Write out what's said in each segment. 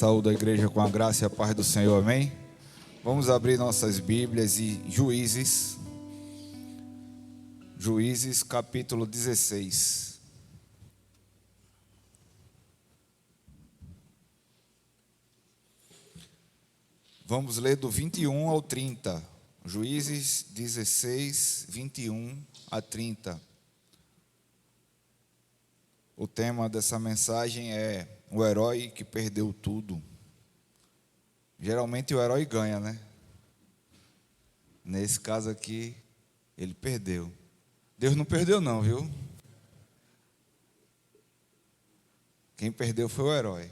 Saúde a igreja com a graça e a paz do Senhor, amém? Vamos abrir nossas Bíblias e Juízes capítulo 16. Vamos ler do 21 ao 30. Juízes 16, 21 a 30. O tema dessa mensagem é o herói que perdeu tudo. Geralmente o herói ganha, né? Nesse caso aqui, ele perdeu. Deus não perdeu não, viu? Quem perdeu foi o herói.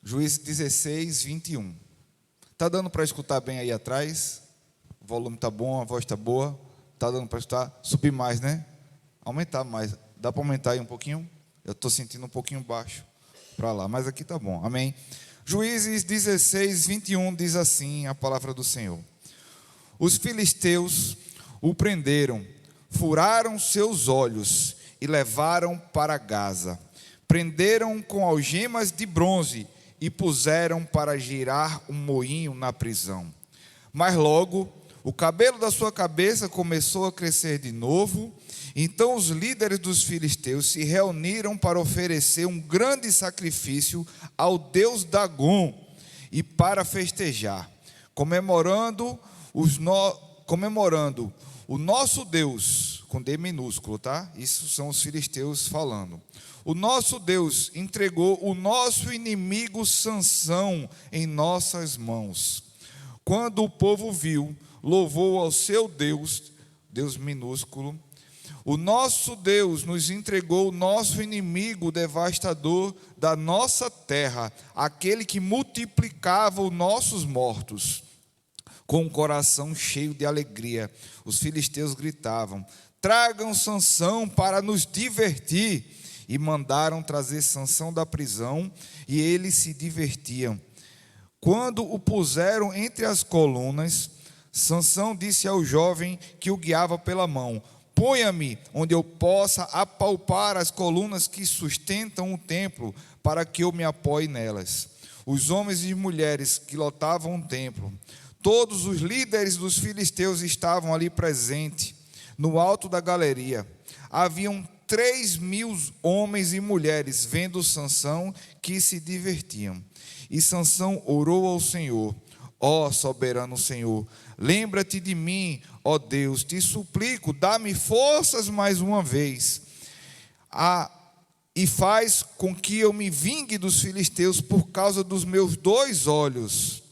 Juízes 16, 21. Está dando para escutar bem aí atrás? O volume está bom, a voz está boa. Está dando para escutar? Subir mais, né? Aumentar mais. Dá para aumentar aí um pouquinho? Eu estou sentindo um pouquinho baixo para lá, mas aqui está bom. Amém? Juízes 16, 21 diz assim a palavra do Senhor. Os filisteus o prenderam, furaram seus olhos e levaram para Gaza. Prenderam com algemas de bronze e puseram para girar um moinho na prisão. Mas logo o cabelo da sua cabeça começou a crescer de novo. Então os líderes dos filisteus se reuniram para oferecer um grande sacrifício ao deus Dagom e para festejar, comemorando o nosso Deus, com D minúsculo, tá? Isso são os filisteus falando. O nosso Deus entregou o nosso inimigo Sansão em nossas mãos. Quando o povo viu, louvou ao seu Deus, Deus minúsculo. O nosso Deus nos entregou o nosso inimigo devastador da nossa terra, aquele que multiplicava os nossos mortos. Com o coração cheio de alegria, os filisteus gritavam: tragam Sansão para nos divertir. E mandaram trazer Sansão da prisão, e eles se divertiam. Quando o puseram entre as colunas, Sansão disse ao jovem que o guiava pela mão: ponha-me onde eu possa apalpar as colunas que sustentam o templo, para que eu me apoie nelas. Os homens e mulheres que lotavam o templo, todos os líderes dos filisteus estavam ali presentes, no alto da galeria. Haviam 3.000 homens e mulheres vendo Sansão, que se divertiam. E Sansão orou ao Senhor: ó soberano Senhor, lembra-te de mim, ó Deus, te suplico, dá-me forças mais uma vez, e faz com que eu me vingue dos filisteus por causa dos meus 2 olhos.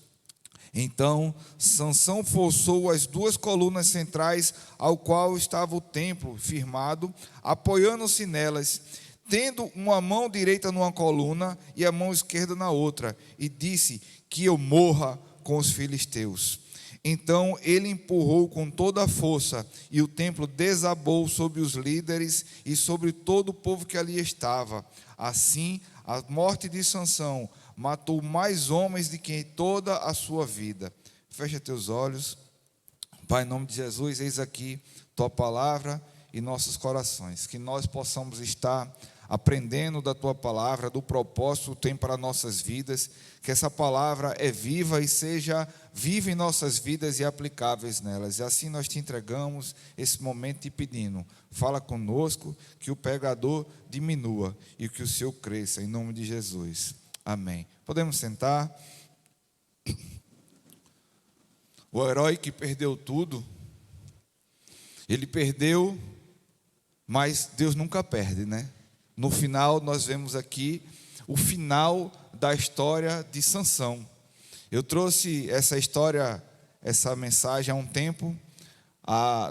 Então Sansão forçou as 2 colunas centrais, ao qual estava o templo firmado, apoiando-se nelas, tendo uma mão direita numa coluna e a mão esquerda na outra, e disse: que eu morra com os filisteus. Então ele empurrou com toda a força, e o templo desabou sobre os líderes e sobre todo o povo que ali estava. Assim, a morte de Sansão matou mais homens do que toda a sua vida. Fecha teus olhos. Pai, em nome de Jesus, eis aqui tua palavra e nossos corações, que nós possamos estar aprendendo da tua palavra, do propósito que tem para nossas vidas, que essa palavra é viva e seja viva em nossas vidas e aplicáveis nelas. E assim nós te entregamos esse momento te pedindo: fala conosco, que o pregador diminua e que o Senhor cresça, em nome de Jesus. Amém. Podemos sentar. O herói que perdeu tudo, ele perdeu, mas Deus nunca perde, né? No final, nós vemos aqui o final da história de Sansão. Eu trouxe essa história, essa mensagem há um tempo,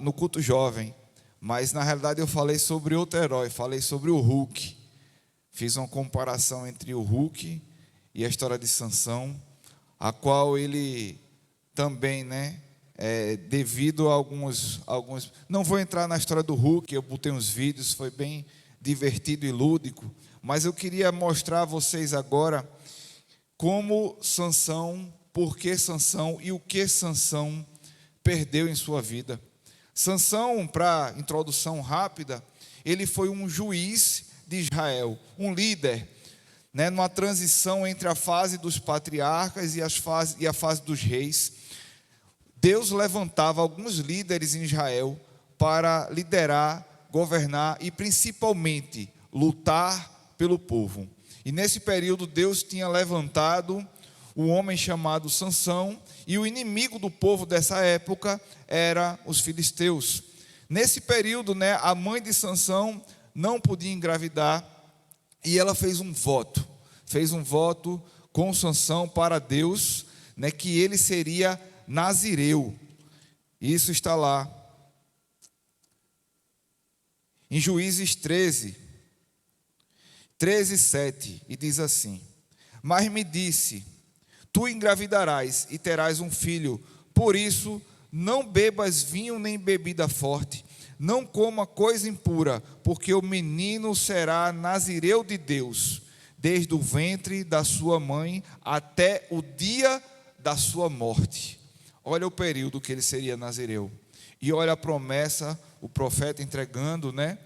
no culto jovem, mas na realidade eu falei sobre outro herói, falei sobre o Hulk. Fiz uma comparação entre o Hulk e a história de Sansão, a qual ele também, devido a alguns... Não vou entrar na história do Hulk, eu botei uns vídeos, foi bem divertido e lúdico, mas eu queria mostrar a vocês agora como Sansão, por que Sansão e o que Sansão perdeu em sua vida. Sansão, para introdução rápida, ele foi um juiz de Israel, um líder, né, numa transição entre a fase dos patriarcas e a fase dos reis. Deus levantava alguns líderes em Israel para liderar, governar e principalmente lutar pelo povo. E nesse período Deus tinha levantado um homem chamado Sansão, e o inimigo do povo dessa época era os filisteus. Nesse período, né, a mãe de Sansão não podia engravidar, e ela fez um voto com Sansão para Deus, né, que ele seria nazireu. Isso está lá em Juízes 13:7, e diz assim: mas me disse, tu engravidarás e terás um filho, por isso não bebas vinho nem bebida forte, não coma coisa impura, porque o menino será nazireu de Deus, desde o ventre da sua mãe até o dia da sua morte. Olha o período que ele seria nazireu. E olha a promessa, o profeta entregando, né,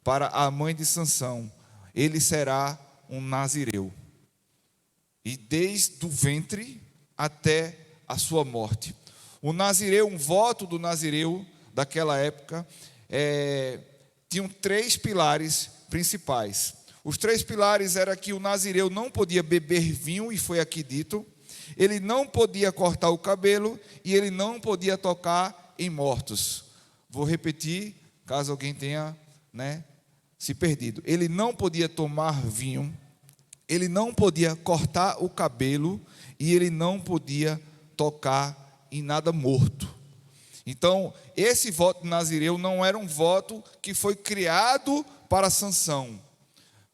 para a mãe de Sansão: ele será um nazireu, e desde o ventre até a sua morte. O nazireu, um voto do nazireu daquela época, tinham 3 pilares principais. Os 3 pilares eram que o nazireu não podia beber vinho, e foi aqui dito, ele não podia cortar o cabelo, e ele não podia tocar em mortos. Vou repetir, caso alguém tenha, né, se perdido. Ele não podia tomar vinho, ele não podia cortar o cabelo, e ele não podia tocar em nada morto. Então, esse voto de nazireu não era um voto que foi criado para Sansão.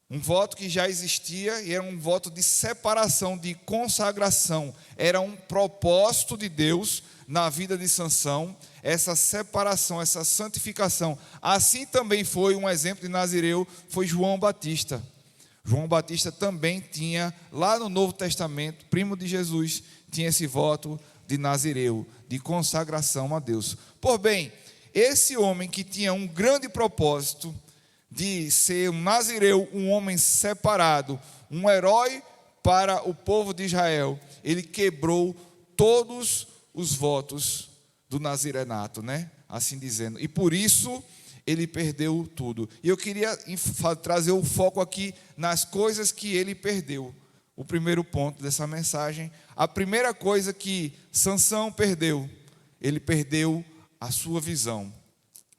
Um voto que já existia, e era um voto de separação, de consagração. Era um propósito de Deus na vida de Sansão, essa separação, essa santificação. Assim também foi um exemplo de nazireu, foi João Batista. João Batista também tinha, lá no Novo Testamento, primo de Jesus, tinha esse voto de nazireu, de consagração a Deus. Por bem, esse homem que tinha um grande propósito de ser um nazireu, um homem separado, um herói para o povo de Israel, ele quebrou todos os votos do nazirenato, né? Assim dizendo. E por isso ele perdeu tudo. E eu queria trazer o foco aqui nas coisas que ele perdeu. O primeiro ponto dessa mensagem, a primeira coisa que Sansão perdeu, ele perdeu a sua visão.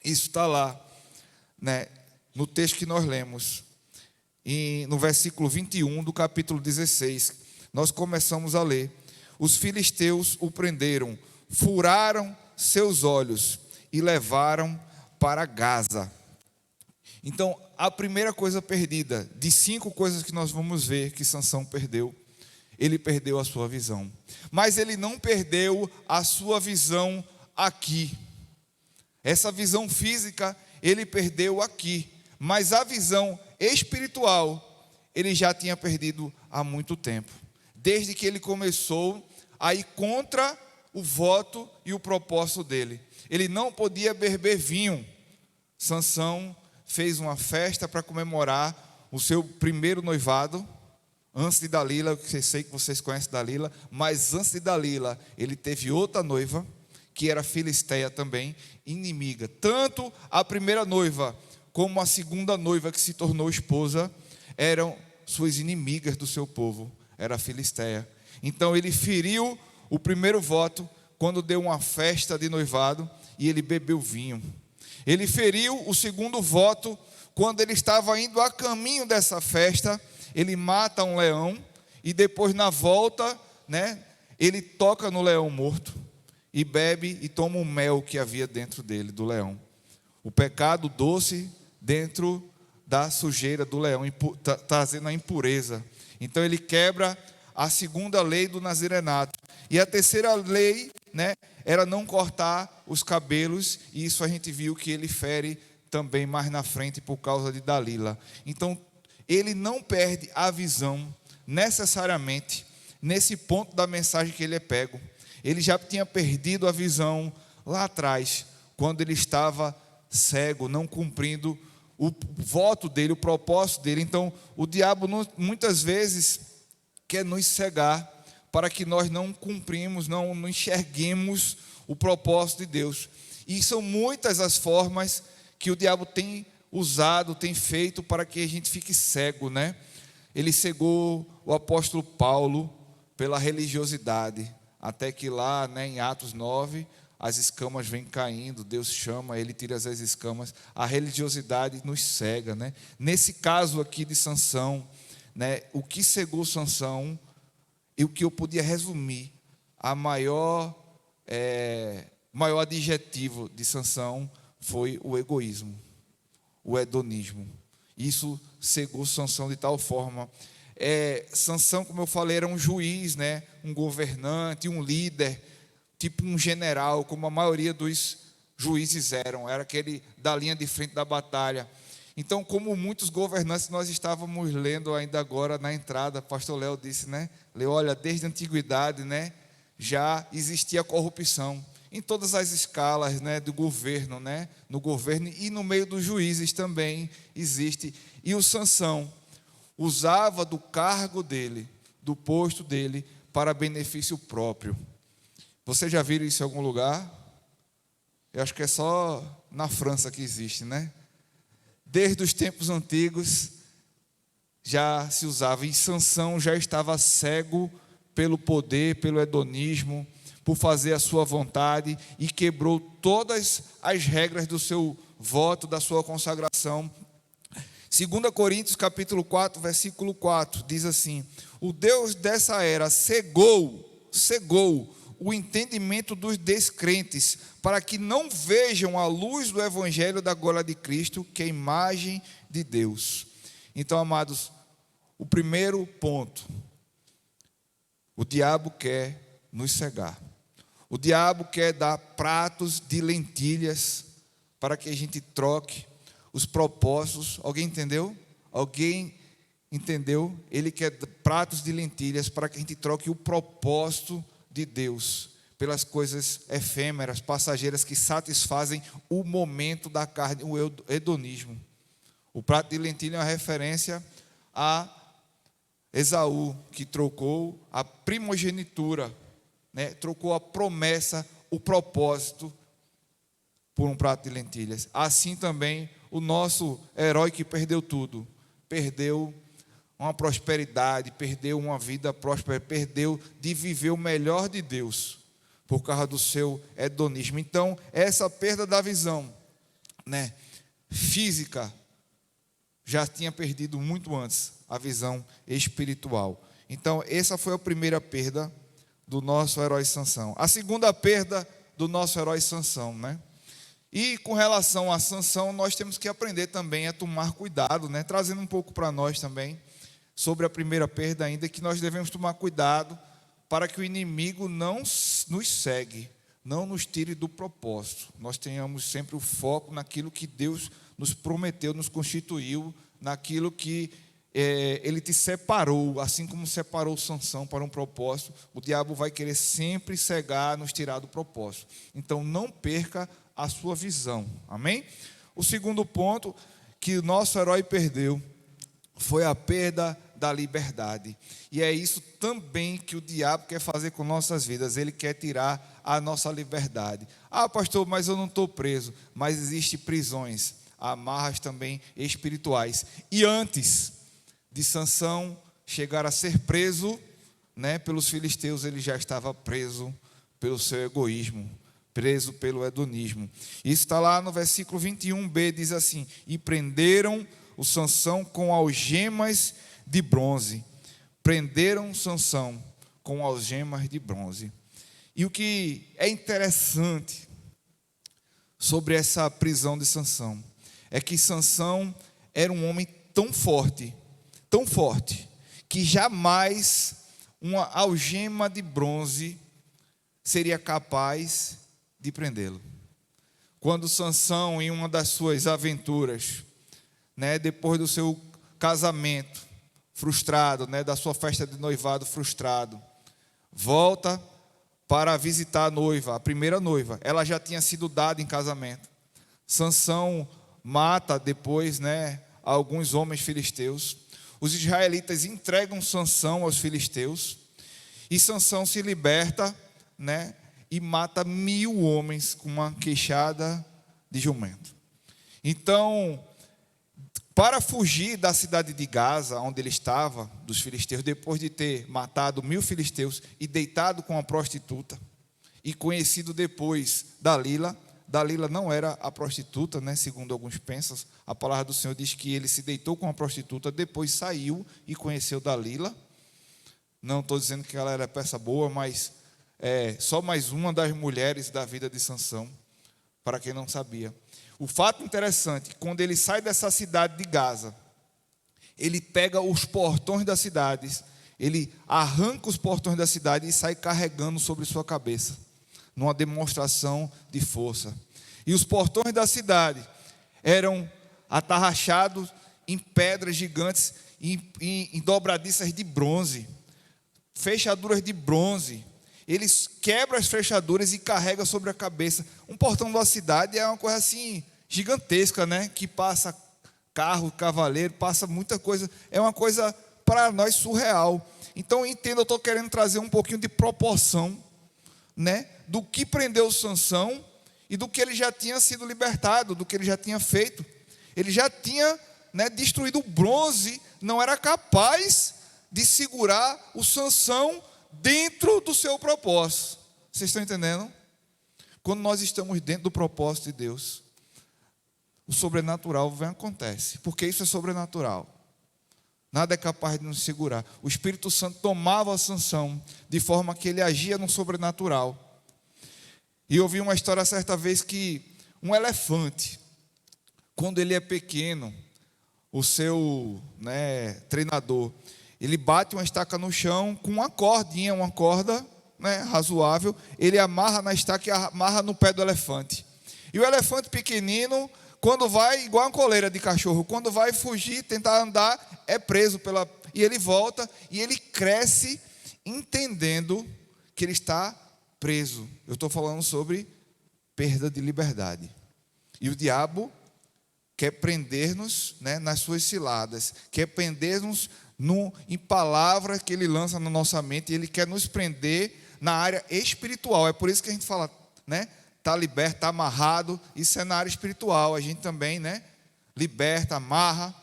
Isso está lá, né, no texto que nós lemos, no versículo 21 do capítulo 16, nós começamos a ler: os filisteus o prenderam, furaram seus olhos e levaram para Gaza. Então, a primeira coisa perdida, de 5 coisas que nós vamos ver que Sansão perdeu, ele perdeu a sua visão. Mas ele não perdeu a sua visão aqui. Essa visão física, ele perdeu aqui. Mas a visão espiritual, ele já tinha perdido há muito tempo. Desde que ele começou a ir contra o voto e o propósito dele. Ele não podia beber vinho. Sansão fez uma festa para comemorar o seu primeiro noivado, antes de Dalila. Eu sei que vocês conhecem Dalila, mas antes de Dalila, ele teve outra noiva, que era filisteia também, inimiga. Tanto a primeira noiva, como a segunda noiva, que se tornou esposa, eram suas inimigas do seu povo, era a filisteia. Então ele feriu o primeiro voto, quando deu uma festa de noivado, e ele bebeu vinho. Ele feriu o segundo voto, quando ele estava indo a caminho dessa festa, ele mata um leão, e depois na volta, né, ele toca no leão morto, e bebe e toma o mel que havia dentro dele, do leão. O pecado doce dentro da sujeira do leão, trazendo a impureza. Então ele quebra a segunda lei do nazirenato. E a terceira lei, né, era não cortar os cabelos, e isso a gente viu que ele fere também mais na frente por causa de Dalila. Então, ele não perde a visão necessariamente nesse ponto da mensagem que ele é pego. Ele já tinha perdido a visão lá atrás, quando ele estava cego, não cumprindo o voto dele, o propósito dele. Então, o diabo muitas vezes quer nos cegar para que nós não cumprimos, não enxerguemos o propósito de Deus. E são muitas as formas que o diabo tem usado, tem feito para que a gente fique cego, né? Ele cegou o apóstolo Paulo pela religiosidade, até que lá, né, em Atos 9, as escamas vêm caindo, Deus chama, ele tira as escamas. A religiosidade nos cega, né? Nesse caso aqui de Sansão, né, o que cegou Sansão, e o que eu podia resumir, a maior adjetivo de Sansão foi o egoísmo, o hedonismo. Isso cegou Sansão de tal forma. Sansão, como eu falei, era um juiz, né? Um governante, um líder, tipo um general, como a maioria dos juízes eram. Era aquele da linha de frente da batalha. Então, como muitos governantes, nós estávamos lendo ainda agora na entrada, pastor Léo disse, né? Leu, olha, desde a antiguidade, né, já existia corrupção em todas as escalas, né, do governo, né? No governo e no meio dos juízes também existe. E o Sansão usava do cargo dele, do posto dele, para benefício próprio. Você já viu isso em algum lugar? Eu acho que é só na França que existe, né? Desde os tempos antigos já se usava, e Sansão já estava cego pelo poder, pelo hedonismo, por fazer a sua vontade, e quebrou todas as regras do seu voto, da sua consagração. 2 Coríntios capítulo 4, versículo 4, diz assim: o Deus dessa era cegou o entendimento dos descrentes, para que não vejam a luz do evangelho da glória de Cristo, que é a imagem de Deus. Então, amados, o primeiro ponto, o diabo quer nos cegar. O diabo quer dar pratos de lentilhas para que a gente troque os propósitos. Alguém entendeu? Alguém entendeu? Ele quer pratos de lentilhas para que a gente troque o propósito de Deus pelas coisas efêmeras, passageiras, que satisfazem o momento da carne, o hedonismo. O prato de lentilha é uma referência a Esaú, que trocou a primogenitura, né? Trocou a promessa, o propósito, por um prato de lentilhas. Assim também o nosso herói que perdeu tudo, perdeu uma prosperidade, perdeu uma vida próspera, perdeu de viver o melhor de Deus, por causa do seu hedonismo. Então, essa perda da visão, né, física, já tinha perdido muito antes a visão espiritual. Então, essa foi a primeira perda do nosso herói Sansão. A segunda perda do nosso herói Sansão, né? E com relação a Sansão, nós temos que aprender também a tomar cuidado, né? Trazendo um pouco para nós também, sobre a primeira perda ainda, que nós devemos tomar cuidado para que o inimigo não nos cegue, não nos tire do propósito. Nós tenhamos sempre o foco naquilo que Deus nos prometeu, nos constituiu, naquilo que Ele te separou, assim como separou Sansão para um propósito. O diabo vai querer sempre cegar, nos tirar do propósito. Então não perca a sua visão, amém? O segundo ponto que o nosso herói perdeu foi a perda da liberdade. E é isso também que o diabo quer fazer com nossas vidas. Ele quer tirar a nossa liberdade. Ah, pastor, mas eu não estou preso. Mas existem prisões, amarras também espirituais. E antes de Sansão chegar a ser preso, né, pelos filisteus, ele já estava preso pelo seu egoísmo, preso pelo hedonismo. Isso está lá no versículo 21b, diz assim: e prenderam o Sansão com algemas de bronze. Prenderam Sansão com algemas de bronze. E o que é interessante sobre essa prisão de Sansão é que Sansão era um homem tão forte, que jamais uma algema de bronze seria capaz de prendê-lo. Quando Sansão, em uma das suas aventuras, né, depois do seu casamento frustrado, né, da sua festa de noivado frustrado, volta para visitar a noiva, a primeira noiva. Ela já tinha sido dada em casamento. Sansão mata depois, né, alguns homens filisteus. Os israelitas entregam Sansão aos filisteus e Sansão se liberta, né, e mata 1000 homens com uma queixada de jumento. Então, para fugir da cidade de Gaza, onde ele estava, dos filisteus, depois de ter matado 1000 filisteus e deitado com uma prostituta, e conhecido depois Dalila. Dalila não era a prostituta, né, segundo alguns pensam. A palavra do Senhor diz que ele se deitou com uma prostituta, depois saiu e conheceu Dalila. Não estou dizendo que ela era peça boa, mas só mais uma das mulheres da vida de Sansão, para quem não sabia. O fato interessante, quando ele sai dessa cidade de Gaza, ele pega os portões da cidade, ele arranca os portões da cidade e sai carregando sobre sua cabeça, numa demonstração de força. E os portões da cidade eram atarrachados em pedras gigantes, em dobradiças de bronze, fechaduras de bronze. Eles quebram as fechaduras e carregam sobre a cabeça. Um portão da cidade é uma coisa assim gigantesca, né? Que passa carro, cavaleiro, passa muita coisa. É uma coisa para nós surreal. Então, entenda, eu estou querendo trazer um pouquinho de proporção, né? Do que prendeu Sansão e do que ele já tinha sido libertado, do que ele já tinha feito. Ele já tinha, né, destruído o bronze, não era capaz de segurar o Sansão dentro do seu propósito. Vocês estão entendendo? Quando nós estamos dentro do propósito de Deus, o sobrenatural vem e acontece, porque isso é sobrenatural. Nada é capaz de nos segurar. O Espírito Santo tomava a Sansão de forma que ele agia no sobrenatural. E eu vi uma história certa vez que um elefante, quando ele é pequeno, o seu, né, treinador, ele bate uma estaca no chão com uma cordinha, uma corda, né, razoável, ele amarra na estaca e amarra no pé do elefante. E o elefante pequenino, quando vai, igual uma coleira de cachorro, quando vai fugir, tentar andar, é preso e ele volta, e ele cresce entendendo que ele está preso. Eu estou falando sobre perda de liberdade. E o diabo quer prender-nos, né, nas suas ciladas, quer prender-nos em palavras que ele lança na nossa mente, e ele quer nos prender na área espiritual. É por isso que a gente fala, né, está liberto, está amarrado. Isso é na área espiritual. A gente também, né, liberta, amarra.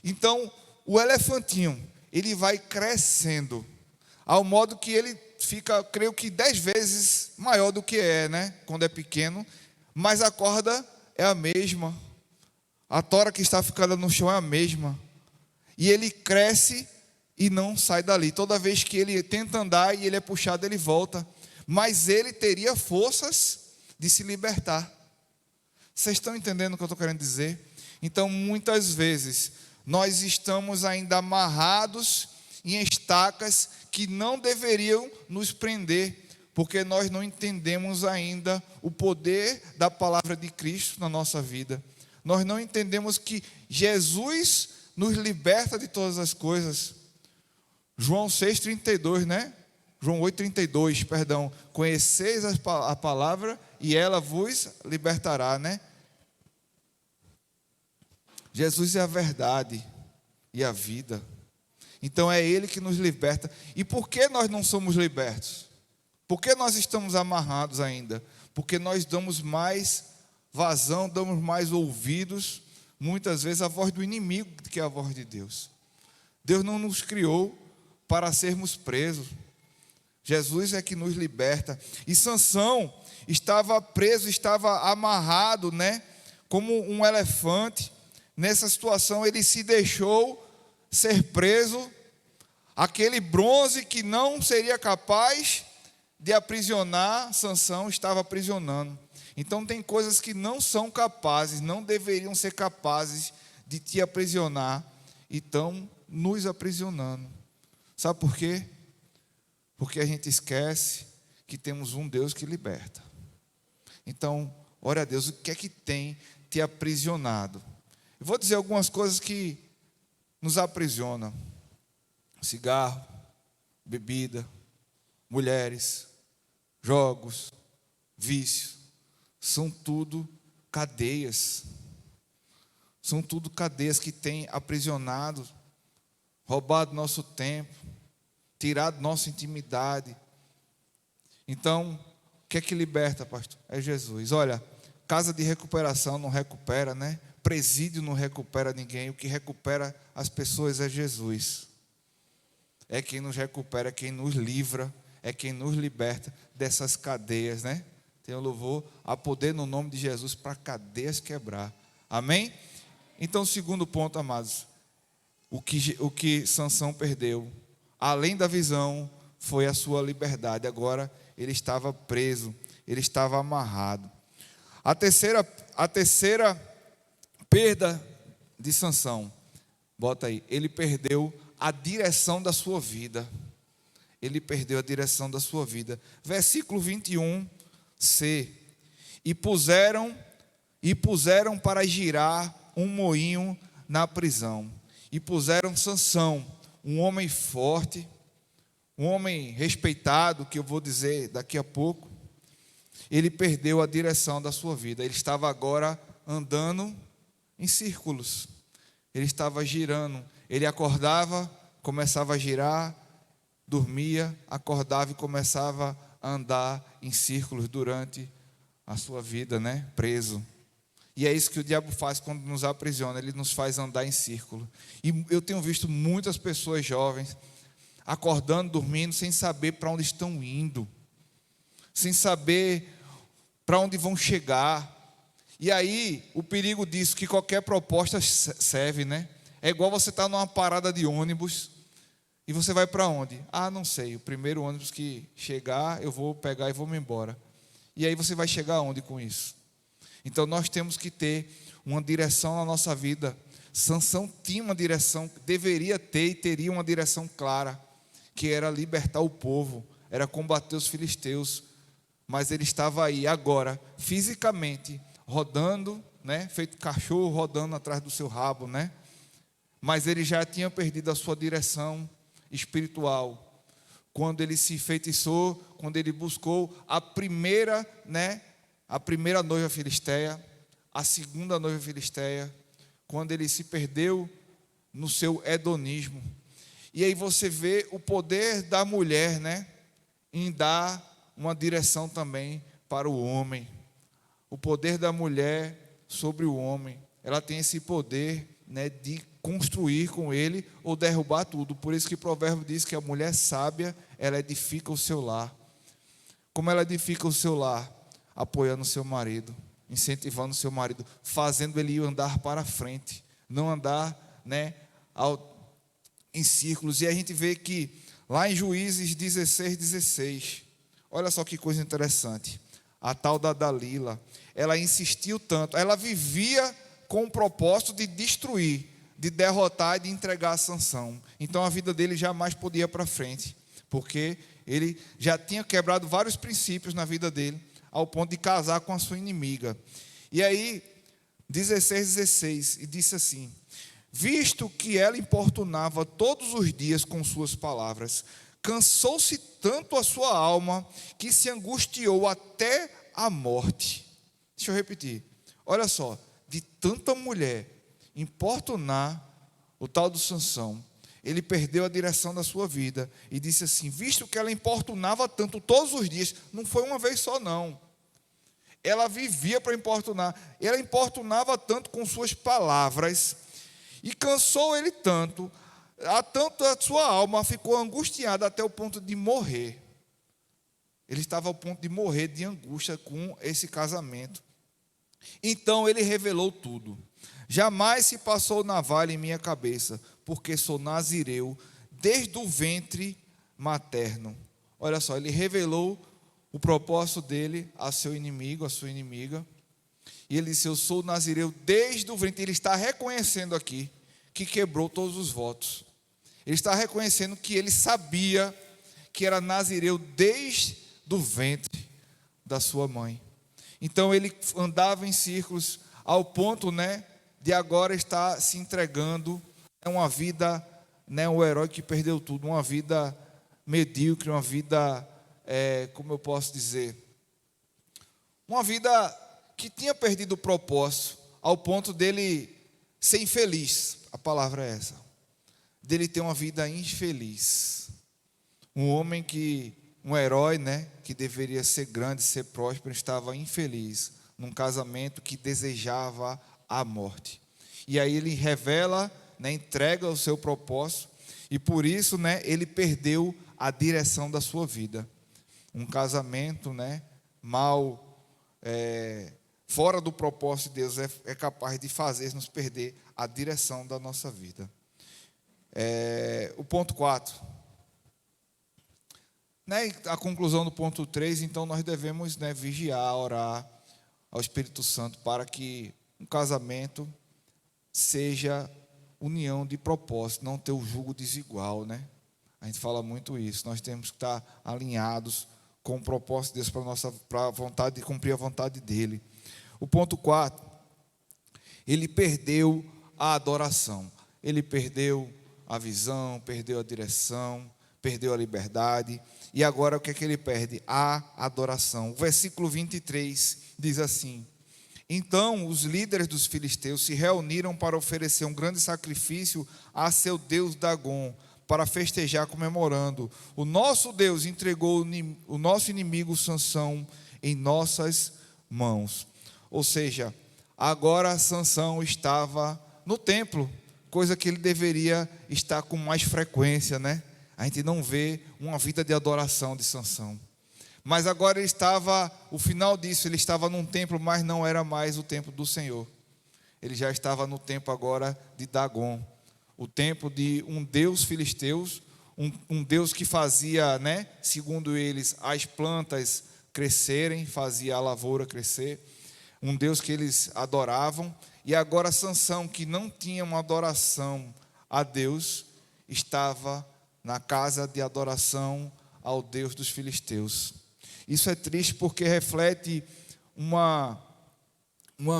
Então, o elefantinho, ele vai crescendo, ao modo que ele fica, creio que 10 vezes maior do que né, quando é pequeno, mas a corda é a mesma, a tora que está ficando no chão é a mesma, e ele cresce e não sai dali. Toda vez que ele tenta andar e ele é puxado, ele volta, mas ele teria forças de se libertar. Vocês estão entendendo o que eu estou querendo dizer? Então, muitas vezes, nós estamos ainda amarrados em estacas que não deveriam nos prender, porque nós não entendemos ainda o poder da palavra de Cristo na nossa vida. Nós não entendemos que Jesus nos liberta de todas as coisas. João 6,32, né? João 8,32, perdão. Conheceis a palavra e ela vos libertará, né? Jesus é a verdade e a vida. Então é Ele que nos liberta. E por que nós não somos libertos? Por que nós estamos amarrados ainda? Porque nós damos mais vazão, damos mais ouvidos, muitas vezes, à voz do inimigo do que à voz de Deus. Deus não nos criou para sermos presos. Jesus é que nos liberta. E Sansão estava preso, estava amarrado, né, como um elefante. Nessa situação ele se deixou ser preso. Aquele bronze que não seria capaz de aprisionar Sansão estava aprisionando. Então tem coisas que não são capazes, não deveriam ser capazes de te aprisionar, e estão nos aprisionando. Sabe por quê? Porque a gente esquece que temos um Deus que liberta. Então, ore a Deus, o que é que tem te aprisionado? Eu vou dizer algumas coisas que nos aprisionam: cigarro, bebida, mulheres, jogos, vícios. São tudo cadeias. São tudo cadeias que têm aprisionado, roubado nosso tempo, tirado nossa intimidade. Então, o que é que liberta, pastor? É Jesus. Olha, casa de recuperação não recupera, né? Presídio não recupera ninguém. O que recupera as pessoas é Jesus. É quem nos recupera, é quem nos livra, é quem nos liberta dessas cadeias, né? Tem o louvor, há poder no nome de Jesus para cadeias quebrar. Amém? Então, segundo ponto, amados, o que Sansão perdeu, além da visão, foi a sua liberdade. Agora ele estava preso, ele estava amarrado. A terceira perda de Sansão, bota aí, ele perdeu a direção da sua vida. Ele perdeu a direção da sua vida. Versículo 21c. E puseram para girar um moinho na prisão. E puseram Sansão, um homem forte, um homem respeitado, que eu vou dizer daqui a pouco. Ele perdeu a direção da sua vida. Ele estava agora andando em círculos. Ele estava girando. Ele acordava, começava a girar, dormia, acordava e começava a andar em círculos durante a sua vida, né? Preso. E é isso que o diabo faz quando nos aprisiona, ele nos faz andar em círculo. E eu tenho visto muitas pessoas jovens acordando, dormindo, sem saber para onde estão indo, sem saber para onde vão chegar. E aí, o perigo disso, que qualquer proposta serve, né? É igual você estar numa parada de ônibus, e você vai para onde? Ah, não sei, o primeiro ônibus que chegar, eu vou pegar e vou me embora. E aí você vai chegar aonde com isso? Então nós temos que ter uma direção na nossa vida. Sansão tinha uma direção, deveria ter e teria uma direção clara, que era libertar o povo, era combater os filisteus. Mas ele estava aí agora, fisicamente, rodando, né? Feito cachorro rodando atrás do seu rabo, né? Mas ele já tinha perdido a sua direção espiritual. Quando ele se enfeitiçou, quando ele buscou a primeira, né? A primeira noiva filisteia, a segunda noiva filisteia, quando ele se perdeu no seu hedonismo. E aí você vê o poder da mulher, né, em dar uma direção também para o homem. O poder da mulher sobre o homem. Ela tem esse poder, né, de construir com ele ou derrubar tudo. Por isso que o provérbio diz que a mulher sábia, ela edifica o seu lar. Como ela edifica o seu lar? Apoiando o seu marido, incentivando o seu marido, fazendo ele andar para frente, não andar, né, em círculos. E a gente vê que lá em Juízes 16:16, olha só que coisa interessante. A tal da Dalila, ela insistiu tanto, ela vivia com o propósito de destruir, de derrotar e de entregar a Sansão. Então a vida dele jamais podia ir para frente, porque ele já tinha quebrado vários princípios na vida dele, ao ponto de casar com a sua inimiga. E aí, 16:16, e disse assim: visto que ela importunava todos os dias com suas palavras, cansou-se tanto a sua alma, que se angustiou até a morte. Deixa eu repetir. Olha só, de tanta mulher importunar o tal do Sansão, ele perdeu a direção da sua vida, e disse assim: visto que ela importunava tanto todos os dias, não foi uma vez só não, ela vivia para importunar, ela importunava tanto com suas palavras, e cansou ele tanto a sua alma ficou angustiada até o ponto de morrer. Ele estava ao ponto de morrer de angústia com esse casamento. Então ele revelou tudo: jamais se passou navalha em minha cabeça, porque sou nazireu desde o ventre materno. Olha só, ele revelou o propósito dele a seu inimigo, a sua inimiga. E ele disse: eu sou nazireu desde o ventre. Ele está reconhecendo aqui que quebrou todos os votos. Ele está reconhecendo que ele sabia que era nazireu desde o ventre da sua mãe. Então ele andava em círculos ao ponto, né, de agora estar se entregando a uma vida, né, um herói que perdeu tudo, uma vida medíocre, uma vida, como eu posso dizer, uma vida que tinha perdido o propósito, ao ponto dele ser infeliz, a palavra é essa, dele ter uma vida infeliz. Um homem um herói, né, que deveria ser grande, ser próspero, estava infeliz num casamento que desejava a morte. E aí ele revela, né, entrega o seu propósito, e por isso, né, ele perdeu a direção da sua vida. Um casamento, né, mal, fora do propósito de Deus, é capaz de fazer-nos perder a direção da nossa vida. O ponto 4. Né, a conclusão do ponto 3, então nós devemos, né, vigiar, orar ao Espírito Santo para que um casamento seja união de propósito, não ter o jugo desigual, né? A gente fala muito isso. Nós temos que estar alinhados com o propósito de Deus para a vontade de cumprir a vontade dele. O ponto 4, ele perdeu a adoração. Ele perdeu a visão, perdeu a direção, perdeu a liberdade. E agora o que é que ele perde? A adoração. O versículo 23 diz assim: então os líderes dos filisteus se reuniram para oferecer um grande sacrifício a seu deus Dagom, para festejar, comemorando: o nosso Deus entregou o nosso inimigo Sansão em nossas mãos. Ou seja, agora Sansão estava no templo, coisa que ele deveria estar com mais frequência, né? A gente não vê uma vida de adoração de Sansão. Mas agora o final disso, ele estava num templo, mas não era mais o templo do Senhor. Ele já estava no templo agora de Dagom, o templo de um deus filisteus, um deus que fazia, né, segundo eles, as plantas crescerem, fazia a lavoura crescer, um deus que eles adoravam. E agora Sansão, que não tinha uma adoração a Deus, estava na casa de adoração ao Deus dos filisteus. Isso é triste porque reflete uma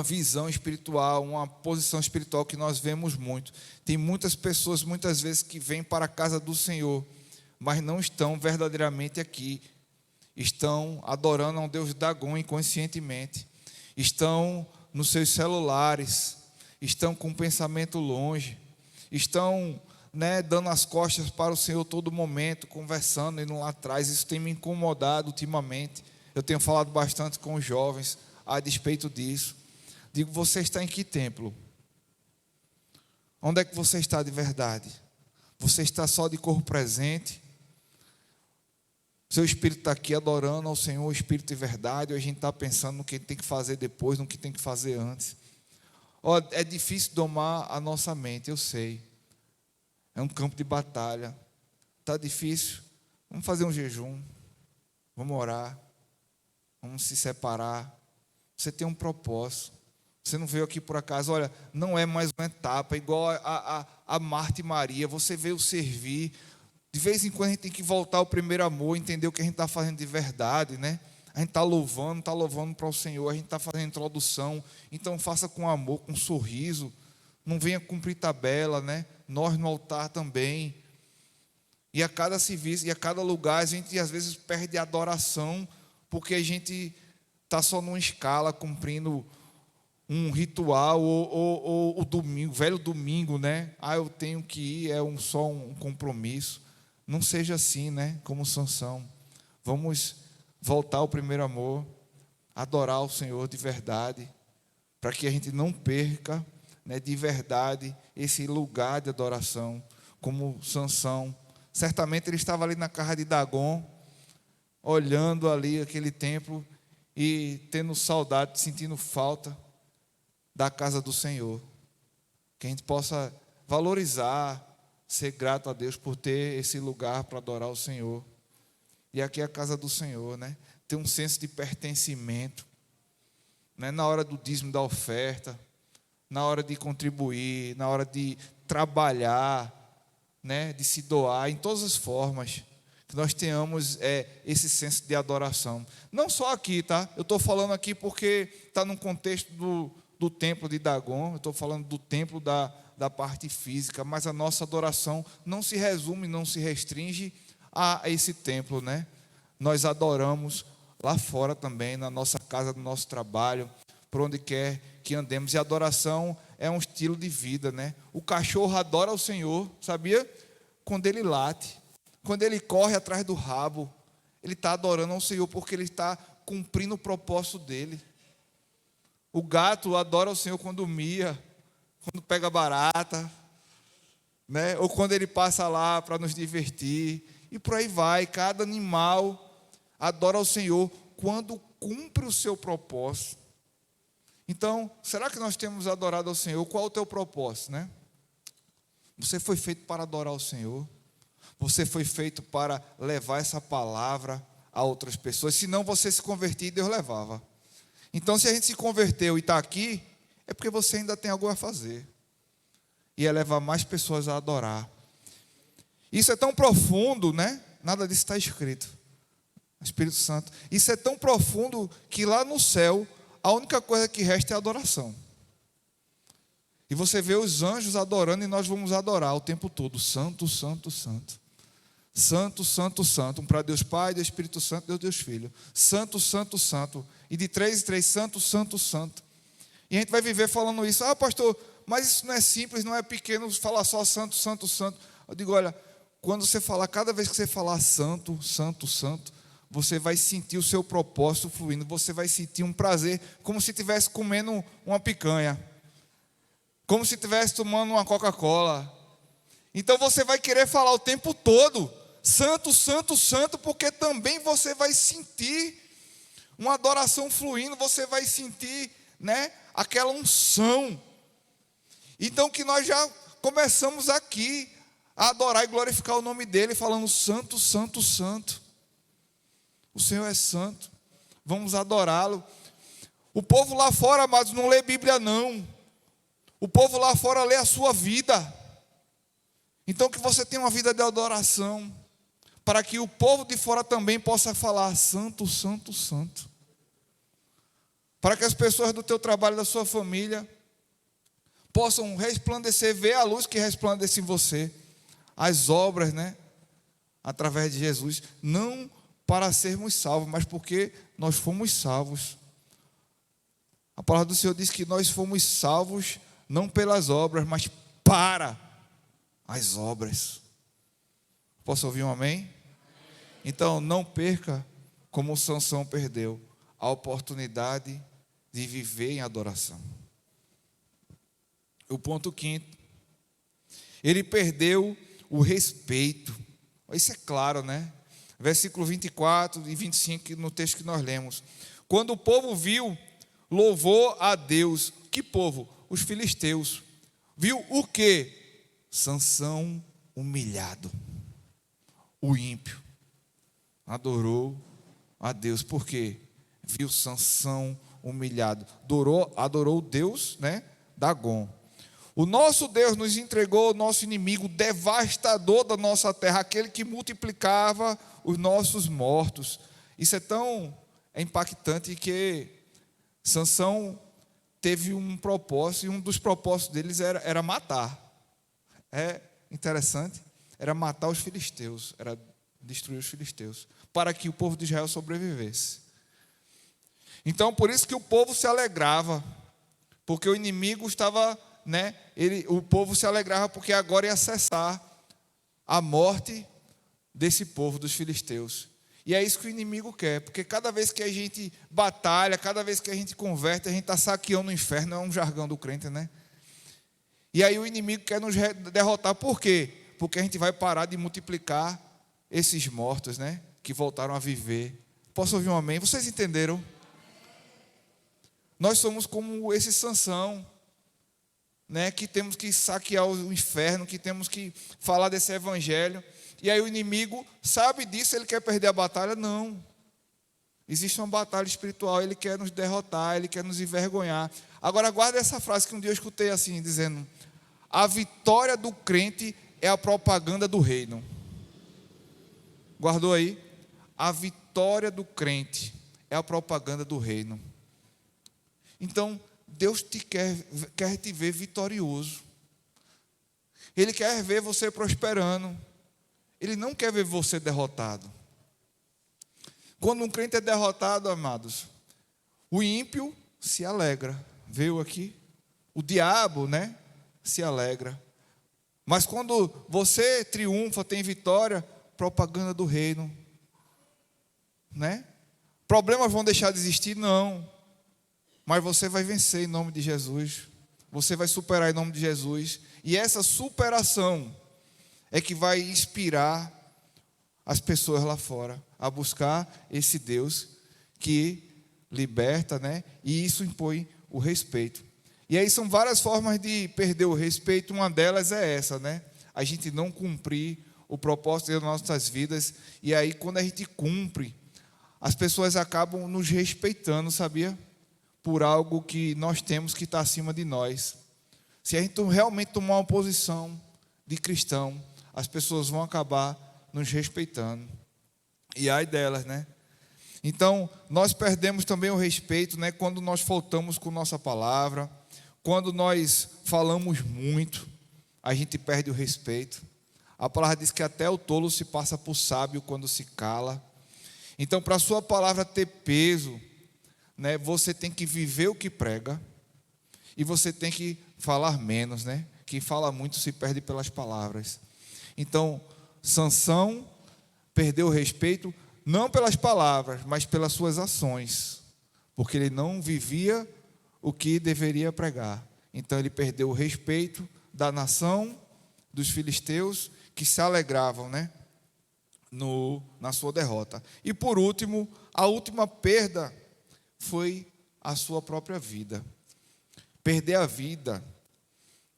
visão espiritual, uma posição espiritual que nós vemos muito. Tem muitas pessoas, muitas vezes, que vêm para a casa do Senhor, mas não estão verdadeiramente aqui. Estão adorando a um Deus Dagom inconscientemente. Estão nos seus celulares, estão com o pensamento longe, estão, né, dando as costas para o Senhor todo momento, conversando, indo lá atrás. Isso tem me incomodado ultimamente. Eu tenho falado bastante com os jovens a despeito disso. Digo: você está em que templo? Onde é que você está de verdade? Você está só de corpo presente? Seu espírito está aqui adorando ao Senhor, o espírito de verdade, ou a gente está pensando no que tem que fazer depois, no que tem que fazer antes? É difícil domar a nossa mente, eu sei. É um campo de batalha. Está difícil? Vamos fazer um jejum. Vamos orar. Vamos se separar. Você tem um propósito. Você não veio aqui por acaso. Olha, não é mais uma etapa igual a Marta e Maria. Você veio servir. De vez em quando a gente tem que voltar ao primeiro amor, entender o que a gente está fazendo de verdade, né? A gente está louvando para o Senhor, a gente está fazendo introdução. Então faça com amor, com sorriso. Não venha cumprir tabela, né? Nós no altar também. E a cada serviço, e a cada lugar, a gente às vezes perde a adoração, porque a gente está só numa escala, cumprindo um ritual, ou o domingo, velho domingo, né? Eu tenho que ir, só um compromisso. Não seja assim, né? Como Sansão. Vamos voltar ao primeiro amor, adorar o Senhor de verdade, para que a gente não perca, né, de verdade esse lugar de adoração, como Sansão. Certamente ele estava ali na casa de Dagom, olhando ali aquele templo e tendo saudade, sentindo falta da casa do Senhor. Que a gente possa valorizar, ser grato a Deus por ter esse lugar para adorar o Senhor. E aqui é a casa do Senhor, né? Ter um senso de pertencimento, né? Na hora do dízimo, da oferta, na hora de contribuir, na hora de trabalhar, né? De se doar, em todas as formas, que nós tenhamos esse senso de adoração. Não só aqui, tá? Eu estou falando aqui porque está no contexto do templo de Dagom, eu estou falando do templo da parte física, mas a nossa adoração não se resume, não se restringe a esse templo, né? Nós adoramos lá fora também, na nossa casa, no nosso trabalho, por onde quer que andemos. E adoração é um estilo de vida, né? O cachorro adora o Senhor, sabia? Quando ele late, quando ele corre atrás do rabo, ele está adorando ao Senhor, porque ele está cumprindo o propósito dele. O gato adora o Senhor quando mia, quando pega barata, né? Ou quando ele passa lá para nos divertir, e por aí vai. Cada animal adora ao Senhor quando cumpre o seu propósito. Então, será que nós temos adorado ao Senhor? Qual é o teu propósito, né? Você foi feito para adorar ao Senhor. Você foi feito para levar essa palavra a outras pessoas. Senão você se convertia e Deus levava. Então, se a gente se converteu e está aqui, é porque você ainda tem algo a fazer. E é levar mais pessoas a adorar. Isso é tão profundo, né? Nada disso está escrito. Espírito Santo. Isso é tão profundo que lá no céu, a única coisa que resta é a adoração. E você vê os anjos adorando e nós vamos adorar o tempo todo. Santo, santo, santo. Santo, santo, santo. Um para Deus Pai, Deus Espírito Santo, Deus Filho. Santo, santo, santo. E de 3 em 3, santo, santo, santo. E a gente vai viver falando isso. Ah, pastor, mas isso não é simples, não é pequeno falar só santo, santo, santo. Eu digo, olha, quando você falar, cada vez que você falar santo, santo, santo, você vai sentir o seu propósito fluindo. Você vai sentir um prazer, como se estivesse comendo uma picanha. Como se estivesse tomando uma Coca-Cola. Então você vai querer falar o tempo todo, santo, santo, santo, porque também você vai sentir uma adoração fluindo, você vai sentir, né, aquela unção. Então que nós já começamos aqui a adorar e glorificar o nome dele, falando santo, santo, santo. O Senhor é santo, vamos adorá-lo. O povo lá fora, amados, não lê Bíblia não. O povo lá fora lê a sua vida. Então que você tenha uma vida de adoração, para que o povo de fora também possa falar santo, santo, santo. Para que as pessoas do teu trabalho, da sua família, possam resplandecer, ver a luz que resplandece em você, as obras, né? Através de Jesus, não para sermos salvos, mas porque nós fomos salvos. A palavra do Senhor diz que nós fomos salvos não pelas obras, mas para as obras. Posso ouvir um amém? Então, não perca, como Sansão perdeu, a oportunidade de viver em adoração. O ponto 5, ele perdeu o respeito. Isso é claro, né? Versículo 24 e 25, no texto que nós lemos. Quando o povo viu, louvou a Deus. Que povo? Os filisteus. Viu o quê? Sansão humilhado. O ímpio adorou a Deus. Por quê? Viu Sansão humilhado. Adorou o Deus, né? Dagon. O nosso Deus nos entregou o nosso inimigo devastador da nossa terra, aquele que multiplicava os nossos mortos. Isso é tão impactante que Sansão teve um propósito, e um dos propósitos deles era matar. É interessante, era matar os filisteus, era destruir os filisteus, para que o povo de Israel sobrevivesse. Então, por isso que o povo se alegrava, porque o inimigo estava, né? O povo se alegrava porque agora ia cessar a morte desse povo, dos filisteus. E é isso que o inimigo quer, porque cada vez que a gente batalha, cada vez que a gente converte, a gente está saqueando o inferno, é um jargão do crente, né? E aí o inimigo quer nos derrotar, por quê? Porque a gente vai parar de multiplicar esses mortos, né? Que voltaram a viver. Posso ouvir um amém? Vocês entenderam? Nós somos como esse Sansão, né? Que temos que saquear o inferno, que temos que falar desse evangelho. E aí o inimigo sabe disso, ele quer perder a batalha? Não. Existe uma batalha espiritual, ele quer nos derrotar, ele quer nos envergonhar. Agora guarda essa frase que um dia eu escutei assim, dizendo: a vitória do crente é a propaganda do reino. Guardou aí? A vitória do crente é a propaganda do reino. Então, Deus quer te ver vitorioso. Ele quer ver você prosperando. Ele não quer ver você derrotado. Quando um crente é derrotado, amados, o ímpio se alegra. Veio aqui. O diabo, né, se alegra. Mas quando você triunfa, tem vitória, propaganda do reino, né? Problemas vão deixar de existir? Não. Mas você vai vencer em nome de Jesus. Você vai superar em nome de Jesus. E essa superação é que vai inspirar as pessoas lá fora a buscar esse Deus que liberta, né? E isso impõe o respeito. E aí são várias formas de perder o respeito. Uma delas é essa, né? A gente não cumprir o propósito das nossas vidas. E aí quando a gente cumpre, as pessoas acabam nos respeitando, sabia? Por algo que nós temos que está acima de nós. Se a gente realmente tomar uma posição de cristão, as pessoas vão acabar nos respeitando. E ai delas, né? Então, nós perdemos também o respeito, né, quando nós faltamos com nossa palavra, quando nós falamos muito, a gente perde o respeito. A palavra diz que até o tolo se passa por sábio quando se cala. Então, para a sua palavra ter peso, né, você tem que viver o que prega e você tem que falar menos, né? Quem fala muito se perde pelas palavras. Então, Sansão perdeu o respeito não pelas palavras, mas pelas suas ações, porque ele não vivia o que deveria pregar. Então ele perdeu o respeito da nação, dos filisteus, que se alegravam, né, na sua derrota. E por último, a última perda foi a sua própria vida. Perder a vida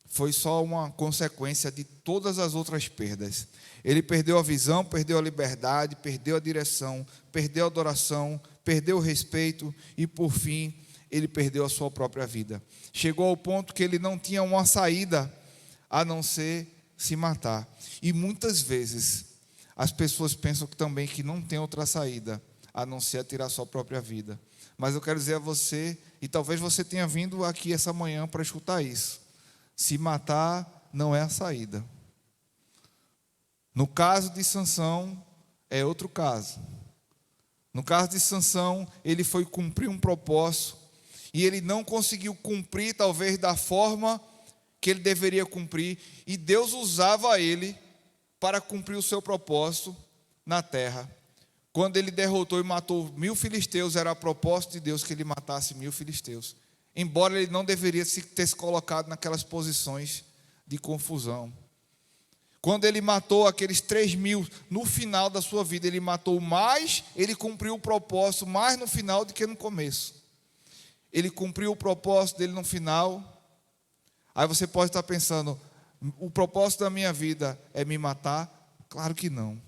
foi só uma consequência de todas as outras perdas. Ele perdeu a visão, perdeu a liberdade, perdeu a direção, perdeu a adoração, perdeu o respeito e, por fim, ele perdeu a sua própria vida. Chegou ao ponto que ele não tinha uma saída a não ser se matar. E muitas vezes as pessoas pensam também que não tem outra saída a não ser tirar a sua própria vida. Mas eu quero dizer a você, e talvez você tenha vindo aqui essa manhã para escutar isso: se matar não é a saída. No caso de Sansão, é outro caso. No caso de Sansão, ele foi cumprir um propósito e ele não conseguiu cumprir, talvez, da forma que ele deveria cumprir, e Deus usava ele para cumprir o seu propósito na terra. Quando ele derrotou e matou 1000 filisteus, era a propósito de Deus que ele matasse 1000 filisteus. Embora ele não deveria ter se colocado naquelas posições de confusão. Quando ele matou aqueles 3.000, no final da sua vida, ele matou mais, ele cumpriu o propósito mais no final do que no começo. Ele cumpriu o propósito dele no final. Aí você pode estar pensando, o propósito da minha vida é me matar? Claro que não.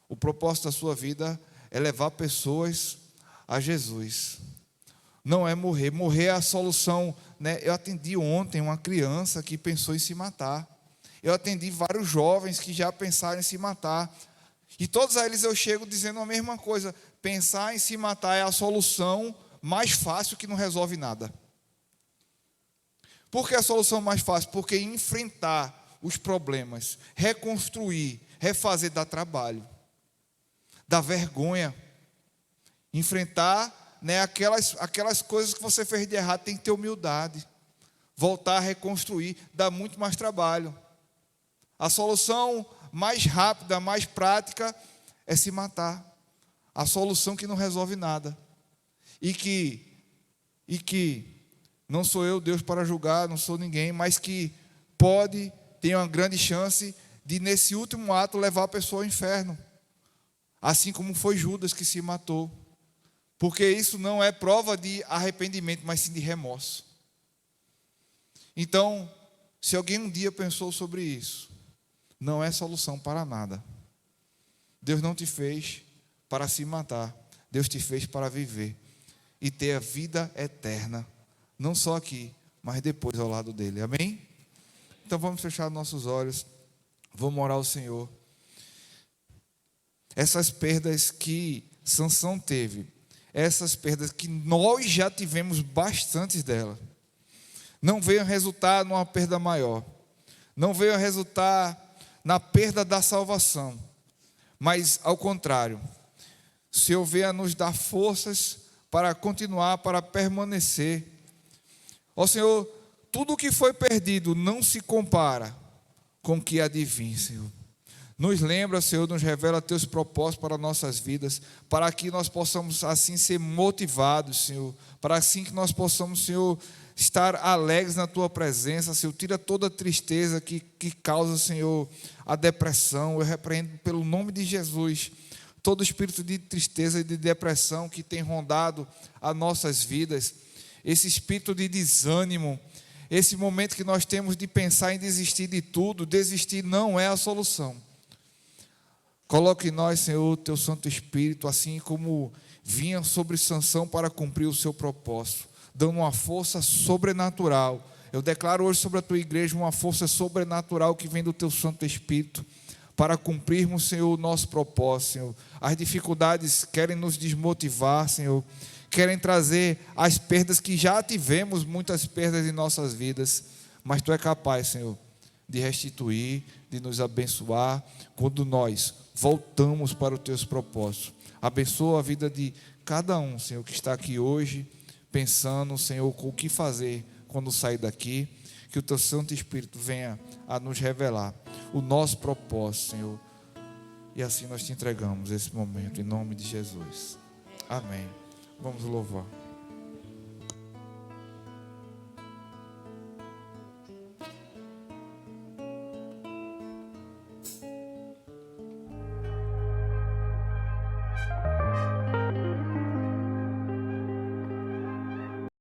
O propósito da sua vida é levar pessoas a Jesus. Não é morrer. Morrer é a solução, né? Eu atendi ontem uma criança que pensou em se matar. Eu atendi vários jovens que já pensaram em se matar. E todos eles eu chego dizendo a mesma coisa: pensar em se matar é a solução mais fácil que não resolve nada. Por que a solução mais fácil? Porque enfrentar os problemas, reconstruir, refazer dá trabalho, dá vergonha. Enfrentar, né, aquelas coisas que você fez de errado, tem que ter humildade. Voltar a reconstruir dá muito mais trabalho. A solução mais rápida, mais prática é se matar. A solução que não resolve nada. E que não sou eu, Deus, para julgar, não sou ninguém, mas que pode ter uma grande chance de, nesse último ato, levar a pessoa ao inferno. Assim como foi Judas que se matou. Porque isso não é prova de arrependimento, mas sim de remorso. Então, se alguém um dia pensou sobre isso, não é solução para nada. Deus não te fez para se matar. Deus te fez para viver e ter a vida eterna. Não só aqui, mas depois ao lado dele. Amém? Então vamos fechar nossos olhos. Vamos orar ao Senhor. Essas perdas que Sansão teve, essas perdas que nós já tivemos bastantes delas, não veio a resultar numa perda maior. Não veio a resultar na perda da salvação. Mas, ao contrário, o Senhor veio a nos dar forças para continuar, para permanecer. Ó Senhor, tudo que foi perdido não se compara com o que há de vir, Senhor. Nos lembra, Senhor, nos revela teus propósitos para nossas vidas, para que nós possamos assim ser motivados, Senhor, para assim que nós possamos, Senhor, estar alegres na tua presença, Senhor. Tira toda a tristeza que causa, Senhor, a depressão. Eu repreendo pelo nome de Jesus todo espírito de tristeza e de depressão que tem rondado as nossas vidas, esse espírito de desânimo, esse momento que nós temos de pensar em desistir de tudo. Desistir não é a solução. Coloque em nós, Senhor, teu Santo Espírito, assim como vinha sobre Sansão para cumprir o seu propósito, dando uma força sobrenatural. Eu declaro hoje sobre a tua igreja uma força sobrenatural que vem do teu Santo Espírito, para cumprirmos, Senhor, o nosso propósito, Senhor. As dificuldades querem nos desmotivar, Senhor, querem trazer as perdas que já tivemos, muitas perdas em nossas vidas, mas tu é capaz, Senhor, de restituir, de nos abençoar, quando nós voltamos para os teus propósitos. Abençoa a vida de cada um, Senhor, que está aqui hoje, pensando, Senhor, com o que fazer quando sair daqui. Que o teu Santo Espírito venha a nos revelar o nosso propósito, Senhor. E assim nós te entregamos esse momento, em nome de Jesus. Amém. Vamos louvar.